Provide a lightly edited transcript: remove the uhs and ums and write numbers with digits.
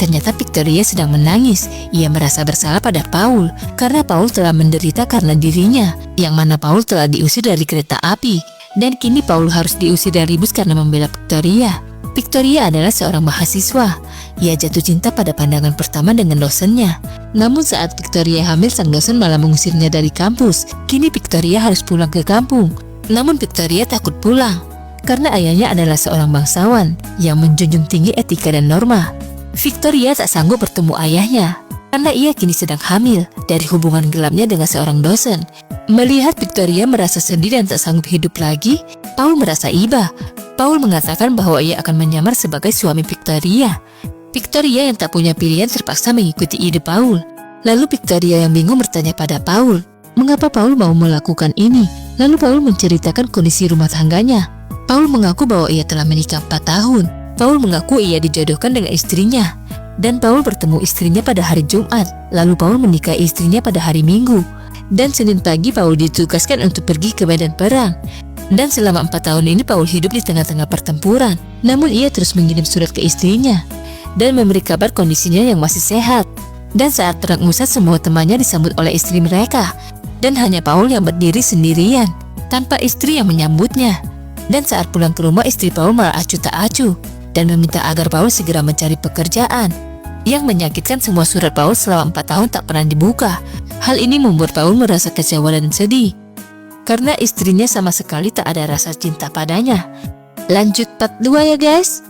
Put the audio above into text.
Ternyata Victoria sedang menangis. Ia merasa bersalah pada Paul karena Paul telah menderita karena dirinya, yang mana Paul telah diusir dari kereta api. Dan kini Paul harus diusir dari bus karena membela Victoria. Victoria adalah seorang mahasiswa. Ia jatuh cinta pada pandangan pertama dengan dosennya. Namun saat Victoria hamil, sang dosen malah mengusirnya dari kampus. Kini Victoria harus pulang ke kampung. Namun Victoria takut pulang karena ayahnya adalah seorang bangsawan yang menjunjung tinggi etika dan norma. Victoria tak sanggup bertemu ayahnya karena ia kini sedang hamil dari hubungan gelapnya dengan seorang dosen. Melihat Victoria merasa sedih dan tak sanggup hidup lagi, Paul merasa iba. Paul mengatakan bahwa ia akan menyamar sebagai suami Victoria. Victoria yang tak punya pilihan terpaksa mengikuti ide Paul. Lalu Victoria yang bingung bertanya pada Paul, mengapa Paul mau melakukan ini? Lalu Paul menceritakan kondisi rumah tangganya. Paul mengaku bahwa ia telah menikah 4 tahun. Paul mengaku ia dijodohkan dengan istrinya. Dan Paul bertemu istrinya pada hari Jumat. Lalu Paul menikahi istrinya pada hari Minggu. Dan Senin pagi Paul ditugaskan untuk pergi ke medan perang. Dan selama 4 tahun ini Paul hidup di tengah-tengah pertempuran. Namun ia terus mengirim surat ke istrinya dan memberi kabar kondisinya yang masih sehat. Dan saat perang usai, semua temannya disambut oleh istri mereka. Dan hanya Paul yang berdiri sendirian tanpa istri yang menyambutnya. Dan saat pulang ke rumah, istri Paul malah acuh tak acuh dan meminta agar Paul segera mencari pekerjaan. Yang menyakitkan, semua surat Paul selama 4 tahun tak pernah dibuka. Hal ini membuat Paul merasa kecewa dan sedih karena istrinya sama sekali tak ada rasa cinta padanya. Lanjut part 2 ya guys.